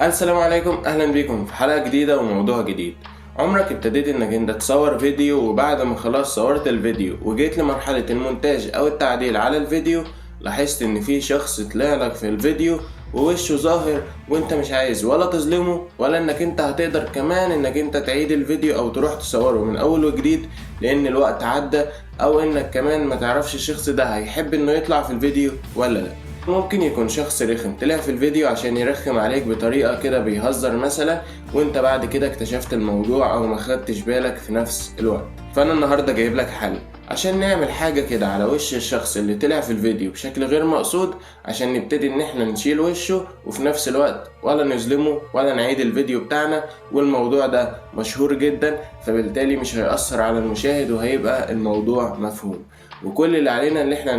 السلام عليكم، اهلا بيكم في حلقة جديدة وموضوع جديد. عمرك ابتديت انك انت تصور فيديو وبعد ما خلاص صورت الفيديو وجيت لمرحلة المونتاج او التعديل على الفيديو لاحظت ان في شخص طلع لك في الفيديو ووشه ظاهر وانت مش عايز ولا تظلمه ولا انك انت هتقدر كمان انك انت تعيد الفيديو او تروح تصوره من اول وجديد لان الوقت عدى، او انك كمان ما تعرفش الشخص ده هيحب انه يطلع في الفيديو ولا لا؟ ممكن يكون شخص رخم طلع في الفيديو عشان يرخم عليك بطريقة كده بيهزر مثلا، وانت بعد كده اكتشفت الموضوع او ما خدتش بالك في نفس الوقت. فانا النهاردة جايب لك حل عشان نعمل حاجة كده على وش الشخص اللي طلع في الفيديو بشكل غير مقصود، عشان نبتدي ان احنا نشيل وشه وفي نفس الوقت ولا نظلمه ولا نعيد الفيديو بتاعنا. والموضوع ده مشهور جدا فبالتالي مش هيأثر على المشاهد وهيبقى الموضوع مفهوم. وكل اللي علينا ان احنا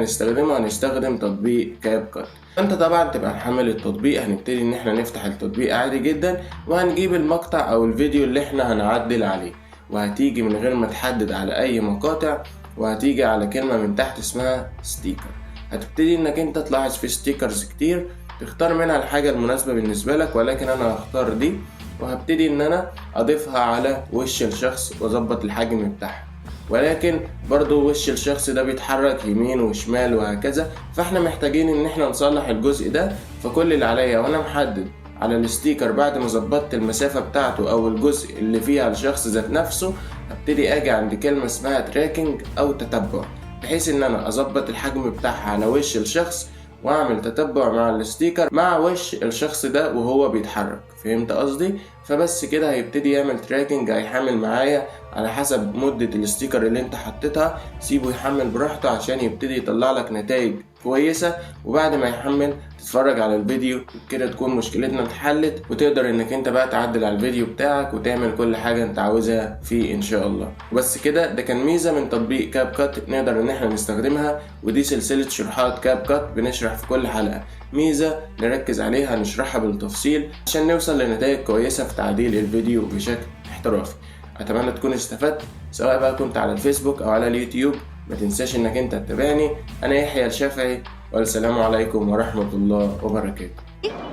هنستخدم تطبيق كاب كات. انت طبعا تبقى محمل التطبيق، هنبتدي ان احنا نفتح التطبيق عادي جدا وهنجيب المقطع او الفيديو اللي احنا هنعدل عليه، وهتيجي من غير ما تحدد على اي مقاطع وهتيجي على كلمة من تحت اسمها ستيكر. هتبتدي انك انت تلاحظ في ستيكرز كتير تختار منها الحاجة المناسبة بالنسبة لك، ولكن انا هختار دي وهبتدي ان انا اضيفها على وش الشخص واظبط الحجم بتاعها. ولكن برضو وش الشخص ده بيتحرك يمين وشمال وهكذا، فاحنا محتاجين ان احنا نصلح الجزء ده. فكل اللي عليا وانا محدد على الستيكر بعد ما ظبطت المسافة بتاعته او الجزء اللي فيها الشخص ذات نفسه، هبتدي اجي عند كلمة اسمها تراكنج او تتبع، بحيث ان انا اظبط الحجم بتاعها على وش الشخص واعمل تتبع مع الستيكر مع وش الشخص ده وهو بيتحرك. فهمت قصدي؟ فبس كده هيبتدي يعمل تراكنج، هيحمل معايا على حسب مدة الستيكر اللي انت حطيتها. سيبه يحمل براحته عشان يبتدي يطلع لك نتائج كويسة، وبعد ما يحمل تتفرج على الفيديو كده تكون مشكلتنا اتحلت وتقدر انك انت بقى تعدل على الفيديو بتاعك وتعمل كل حاجة انت عاوزها فيه ان شاء الله. وبس كده، ده كان ميزة من تطبيق كاب كات نقدر ان احنا نستخدمها، ودي سلسلة شروحات كاب كات بنشرح في كل حلقة ميزة نركز عليها نشرحها بالتفصيل عشان نوصل لنتائج كويسة في تعديل الفيديو بشكل احترافي. اتمنى تكون استفدت، سواء بقى كنت على الفيسبوك او على اليوتيوب. ما تنساش انك انت تتابعني. انا يحيى الشافعي، والسلام عليكم ورحمة الله وبركاته.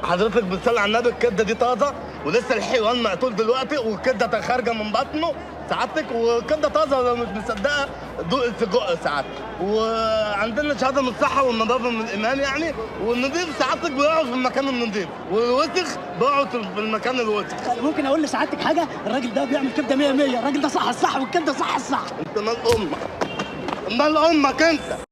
حضرتك بتصلي على النبي، الكبده دي طازه ولسه الحيوان مقتول دلوقتي والكبده خارجه من بطنه سعادتك، والكبده طازه لو مش مصدقه دوق السجق سعادتك. وعندنا شهاده من الصحه والنظافه من الامام يعني، والنظيف سعادتك بيقعد في المكان النظيف والوسخ بيقعد في المكان الوسخ. ممكن اقول لسعادتك حاجه؟ الراجل ده بيعمل كبده 100 100، الراجل ده صح الصح والكبده صح الصح. انت مال امك، مال امك انت.